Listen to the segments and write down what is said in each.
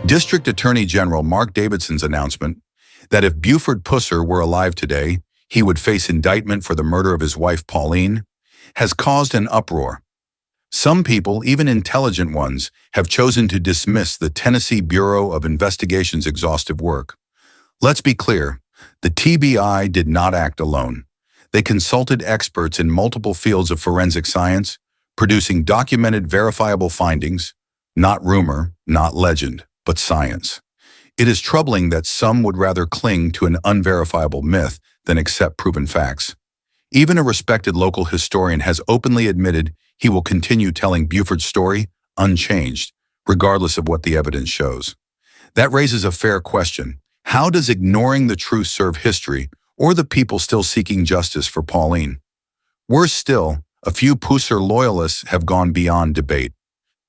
District Attorney General Mark Davidson's announcement that if Buford Pusser were alive today, he would face indictment for the murder of his wife Pauline has caused an uproar. Some people, even intelligent ones, have chosen to dismiss the Tennessee Bureau of Investigation's exhaustive work. Let's be clear, the TBI did not act alone. They consulted experts in multiple fields of forensic science, producing documented verifiable findings, not rumor, not legend, but science. It is troubling that some would rather cling to an unverifiable myth than accept proven facts. Even a respected local historian has openly admitted he will continue telling Buford's story unchanged, regardless of what the evidence shows. That raises a fair question. How does ignoring the truth serve history or the people still seeking justice for Pauline? Worse still, a few Pusser loyalists have gone beyond debate.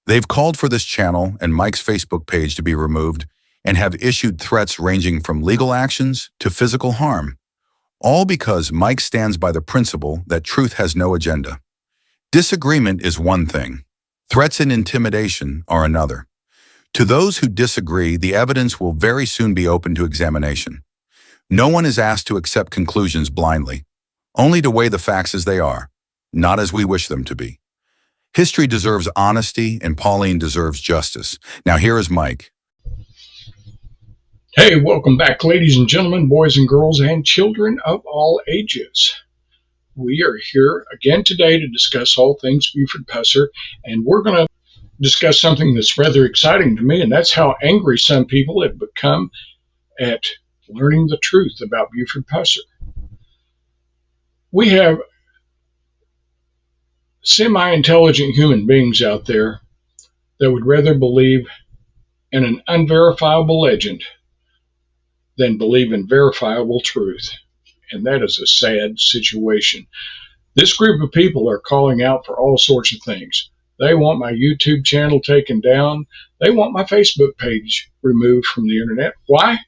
They've called for this channel and Mike's Facebook page to be removed and have issued threats ranging from legal actions to physical harm, all because Mike stands by the principle that truth has no agenda. Disagreement is one thing. Threats and intimidation are another. To those who disagree, the evidence will very soon be open to examination. No one is asked to accept conclusions blindly, only to weigh the facts as they are, not as we wish them to be. History deserves honesty, and Pauline deserves justice. Now here is Mike. Hey, welcome back, ladies and gentlemen, boys and girls, and children of all ages. We are here again today to discuss all things Buford Pusser, and we're going to discuss something that's rather exciting to me, and that's how angry some people have become at learning the truth about Buford Pusser. We have semi-intelligent human beings out there that would rather believe in an unverifiable legend than believe in verifiable truth. And that is a sad situation. This group of people are calling out for all sorts of things. They want my YouTube channel taken down. They want my Facebook page removed from the internet. Why?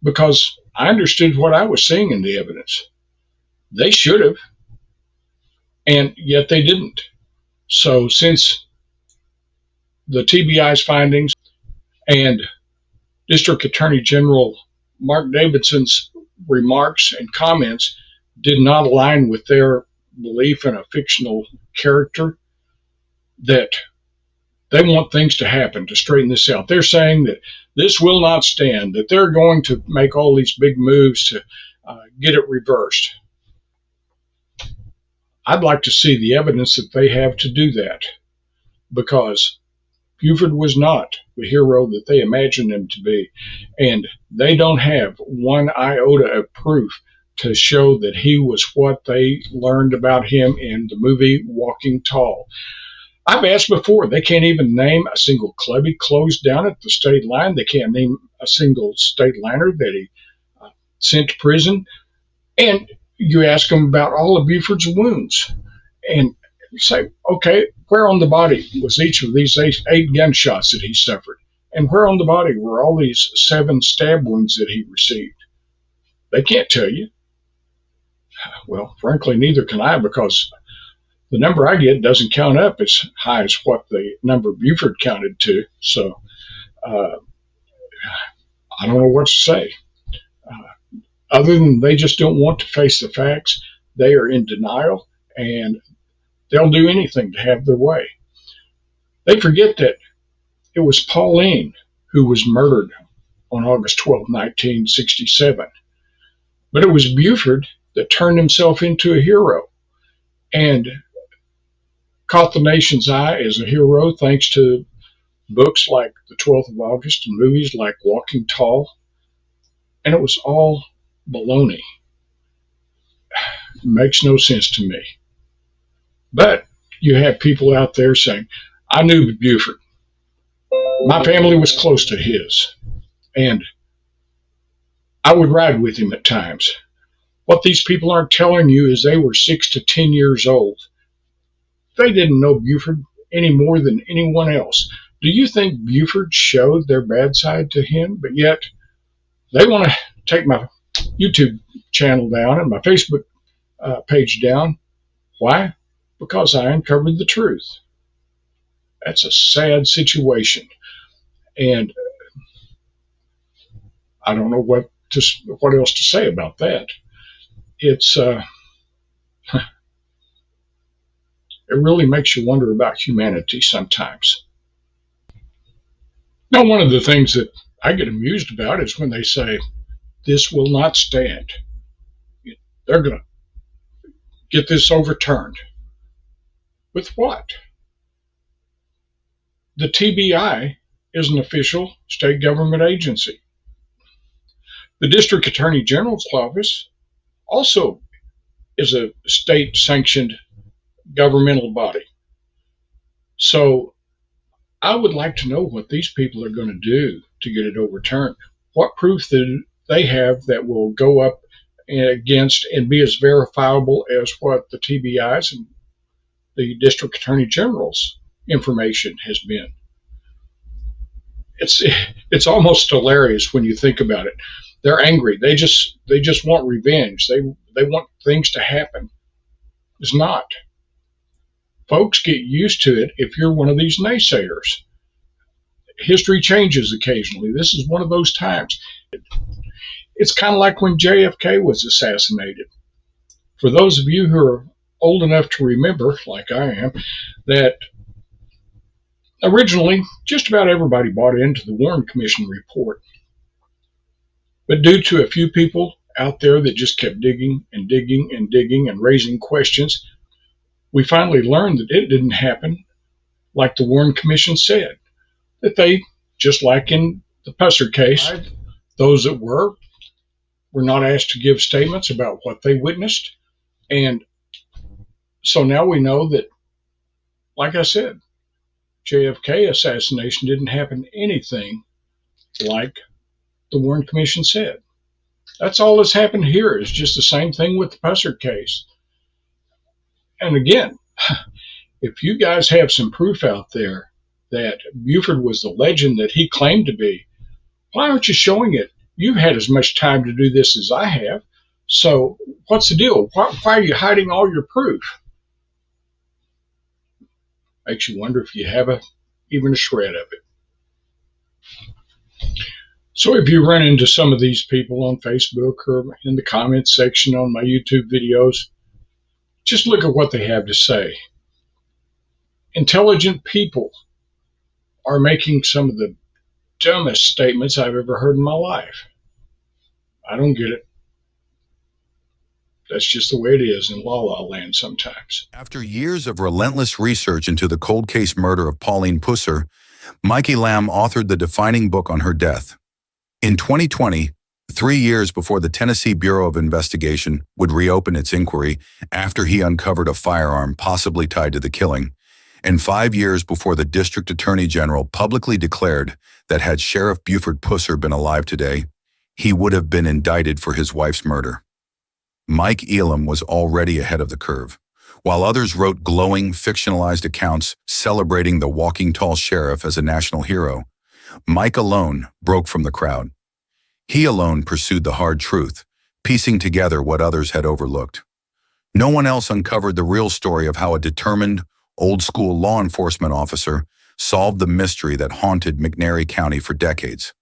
Because I understood what I was seeing in the evidence. They should have, and yet they didn't. So since the TBI's findings and District Attorney General Mark Davidson's remarks and comments did not align with their belief in a fictional character, that they want things to happen to straighten this out. They're saying that this will not stand, that they're going to make all these big moves to get it reversed. I'd like to see the evidence that they have to do that, because Buford was not the hero that they imagined him to be, and they don't have one iota of proof to show that he was what they learned about him in the movie Walking Tall. I've asked before, they can't even name a single club he closed down at the state line. They can't name a single state liner that he sent to prison. And you ask them about all of Buford's wounds, and you say, okay, where on the body was each of these eight gunshots that he suffered? And where on the body were all these 7 stab wounds that he received? They can't tell you. Well, frankly, neither can I, because the number I get doesn't count up as high as what the number Buford counted to. So I don't know what to say. Other than they just don't want to face the facts. They are in denial, and they'll do anything to have their way. They forget that it was Pauline who was murdered on August 12, 1967. But it was Buford that turned himself into a hero and caught the nation's eye as a hero thanks to books like The 12th of August and movies like Walking Tall. And it was all baloney. It makes no sense to me. But you have people out there saying, I knew Buford. My family was close to his, and I would ride with him at times. What these people aren't telling you is they were 6 to 10 years old. They didn't know Buford any more than anyone else. Do you think Buford showed their bad side to him? But yet they want to take my YouTube channel down and my Facebook page down. Why? Because I uncovered the truth. That's a sad situation. And I don't know what else to say about that. It's it really makes you wonder about humanity sometimes. Now, one of the things that I get amused about is when they say, this will not stand. They're going to get this overturned. With what? The TBI is an official state government agency. The District Attorney General's office also is a state sanctioned governmental body. So I would like to know what these people are going to do to get it overturned. What proof that they have that will go up against and be as verifiable as what the TBI's and the District Attorney General's information has been. It's almost hilarious when you think about it. They're angry. They just want revenge. They want things to happen. It's not. Folks, get used to it if you're one of these naysayers. History changes occasionally. This is one of those times. It's kind of like when JFK was assassinated. For those of you who are old enough to remember, like I am, that originally just about everybody bought into the Warren Commission report. But due to a few people out there that just kept digging and digging and digging and raising questions, we finally learned that it didn't happen like the Warren Commission said. That they, just like in the Pusser case, those that were not asked to give statements about what they witnessed. And so now we know that, like I said, JFK assassination didn't happen anything like the Warren Commission said. That's all that's happened here is just the same thing with the Pusser case. And again, if you guys have some proof out there that Buford was the legend that he claimed to be, why aren't you showing it? You've had as much time to do this as I have. So what's the deal? Why are you hiding all your proof? Makes you wonder if you have even a shred of it. So if you run into some of these people on Facebook or in the comments section on my YouTube videos, just look at what they have to say. Intelligent people are making some of the dumbest statements I've ever heard in my life. I don't get it. That's just the way it is in La La Land sometimes. After years of relentless research into the cold case murder of Pauline Pusser, Mikey Lamb authored the defining book on her death. In 2020, 3 years before the Tennessee Bureau of Investigation would reopen its inquiry after he uncovered a firearm possibly tied to the killing, and 5 years before the District Attorney General publicly declared that had Sheriff Buford Pusser been alive today, he would have been indicted for his wife's murder. Mike Elam was already ahead of the curve. While others wrote glowing, fictionalized accounts celebrating the walking tall sheriff as a national hero, Mike alone broke from the crowd. He alone pursued the hard truth, piecing together what others had overlooked. No one else uncovered the real story of how a determined, old-school law enforcement officer solved the mystery that haunted McNairy County for decades.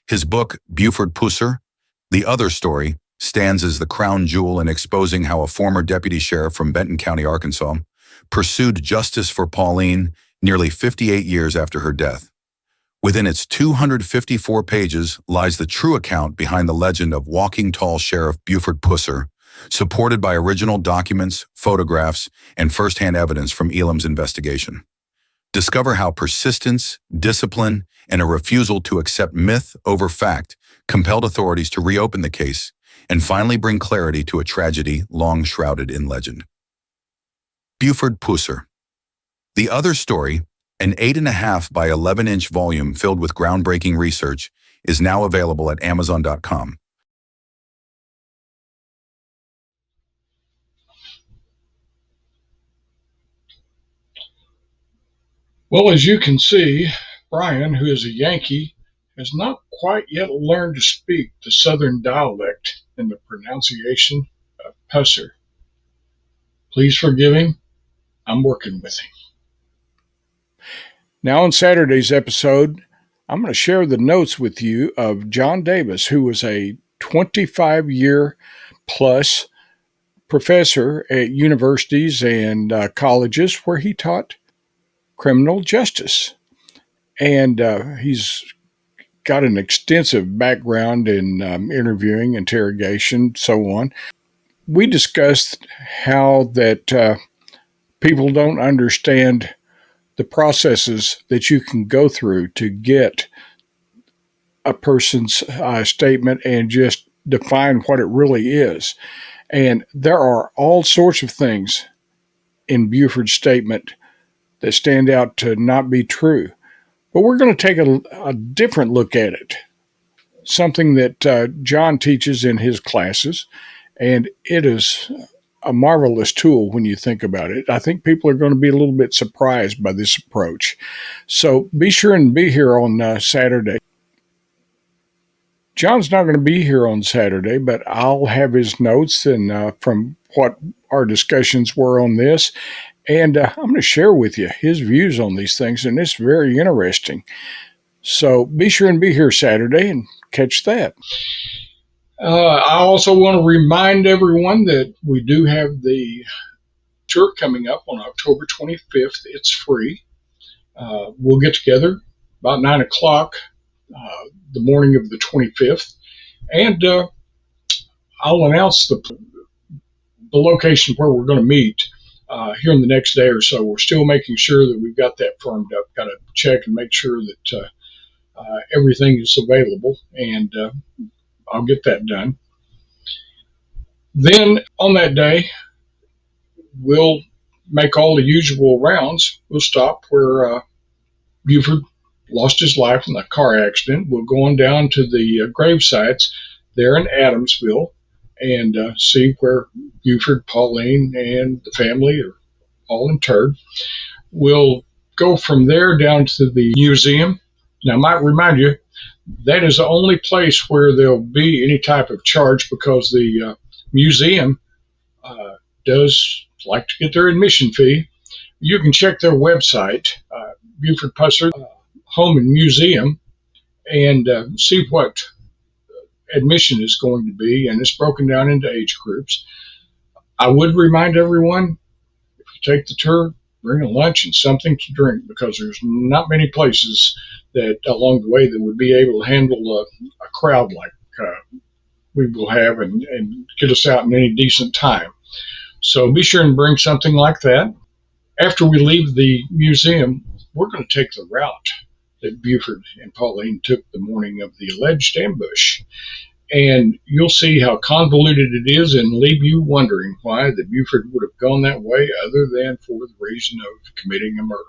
His book, Buford Pusser, The Other Story, stands as the crown jewel in exposing how a former deputy sheriff from Benton County, Arkansas, pursued justice for Pauline nearly 58 years after her death. Within its 254 pages lies the true account behind the legend of walking tall Sheriff Buford Pusser, supported by original documents, photographs, and first-hand evidence from Elam's investigation. Discover how persistence, discipline, and a refusal to accept myth over fact compelled authorities to reopen the case and finally bring clarity to a tragedy long shrouded in legend. Buford Pusser. The Other Story, an 8.5 by 11-inch volume filled with groundbreaking research, is now available at Amazon.com. Well, as you can see, Brian, who is a Yankee, has not quite yet learned to speak the Southern dialect in the pronunciation of Pusser. Please forgive him. I'm working with him. Now, in Saturday's episode, I'm going to share the notes with you of John Davis, who was a 25-year plus professor at universities and colleges where he taught criminal justice. And he's got an extensive background in interviewing, interrogation, so on. We discussed how that people don't understand the processes that you can go through to get a person's statement and just define what it really is. And there are all sorts of things in Buford's statement that stand out to not be true. But we're going to take a different look at it, something that John teaches in his classes, and it is a marvelous tool when you think about it. I think people are going to be a little bit surprised by this approach. So be sure and be here on Saturday. John's not going to be here on Saturday, but I'll have his notes and from what our discussions were on this. And I'm going to share with you his views on these things, and it's very interesting. So be sure and be here Saturday and catch that. I also want to remind everyone that we do have the tour coming up on October 25th. It's free. We'll get together about 9 o'clock the morning of the 25th, and I'll announce the location where we're going to meet here in the next day or so. We're still making sure that we've got that firmed up. Got to check and make sure that everything is available, and I'll get that done. Then on that day, we'll make all the usual rounds. We'll stop where Buford lost his life in a car accident. We'll go on down to the grave sites there in Adamsville and see where Buford, Pauline, and the family are all interred. We'll go from there down to the museum. Now, I might remind you, that is the only place where there'll be any type of charge, because the museum does like to get their admission fee. You can check their website, Buford Pusser Home and Museum, and see what admission is going to be, and it's broken down into age groups. I would remind everyone, if you take the tour, bring a lunch and something to drink, because there's not many places that along the way that would be able to handle a crowd like we will have and get us out in any decent time. So be sure and bring something like that. After we leave the museum, we're going to take the route that Buford and Pauline took the morning of the alleged ambush. And you'll see how convoluted it is and leave you wondering why the Buford would have gone that way, other than for the reason of committing a murder.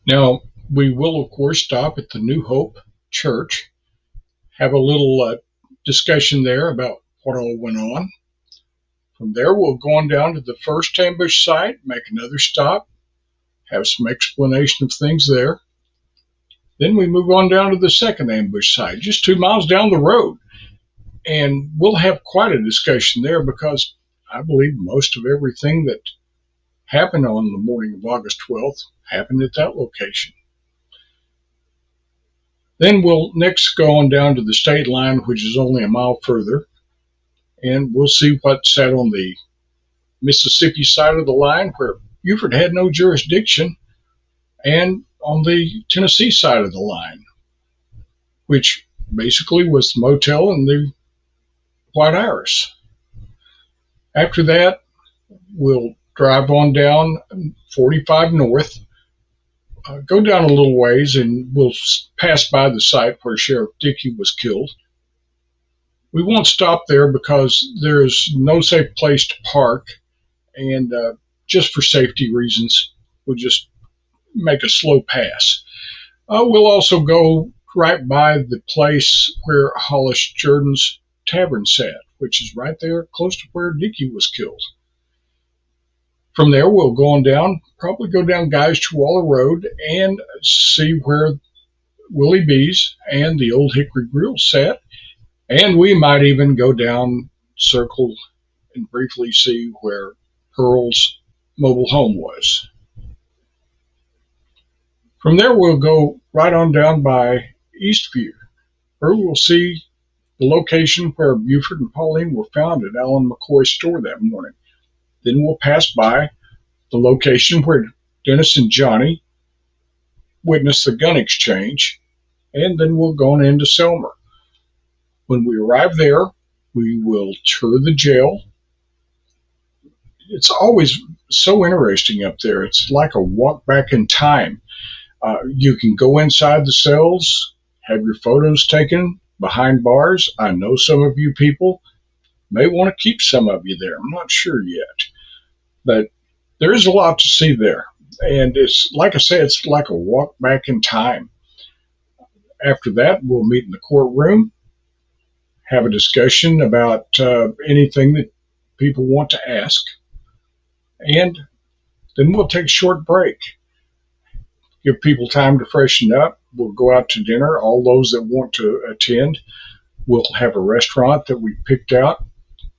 Now, we will, of course, stop at the New Hope Church, have a little discussion there about what all went on. From there, we'll go on down to the first ambush site, make another stop, have some explanation of things there. Then we move on down to the second ambush site, just 2 miles down the road. And we'll have quite a discussion there, because I believe most of everything that happened on the morning of August 12th happened at that location. Then we'll next go on down to the state line, which is only a mile further, and we'll see what sat on the Mississippi side of the line, where Buford had no jurisdiction, and on the Tennessee side of the line, which basically was the motel and the White Iris. After that, we'll drive on down 45 north, go down a little ways, and we'll pass by the site where Sheriff Dickey was killed. We won't stop there because there's no safe place to park, and just for safety reasons, we'll just make a slow pass. We'll also go right by the place where Hollis Jordan's Tavern sat, which is right there close to where Dickey was killed. From there, we'll go on down, probably go down Guys Chihuahua Road, and see where Willie B's and the Old Hickory Grill sat. And we might even go down, circle, and briefly see where Pearl's mobile home was. From there, we'll go right on down by Eastview, where we'll see the location where Buford and Pauline were found at Alan McCoy's store that morning. Then we'll pass by the location where Dennis and Johnny witnessed the gun exchange, and then we'll go on into Selmer. When we arrive there, we will tour the jail. It's always so interesting up there. It's like a walk back in time. You can go inside the cells, have your photos taken behind bars. I know some of you people may want to keep some of you there. I'm not sure yet. But there is a lot to see there. And it's, like I said, it's like a walk back in time. After that, we'll meet in the courtroom, have a discussion about anything that people want to ask, and then we'll take a short break. Give people time to freshen up. We'll go out to dinner. All those that want to attend, we'll have a restaurant that we picked out,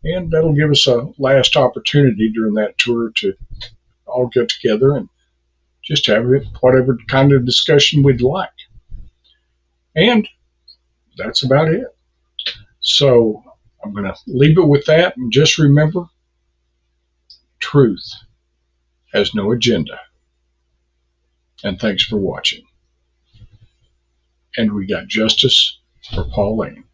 and that'll give us a last opportunity during that tour to all get together and just have whatever kind of discussion we'd like. And that's about it. So I'm going to leave it with that, and just remember, truth has no agenda. And thanks for watching. And we got justice for Pauline.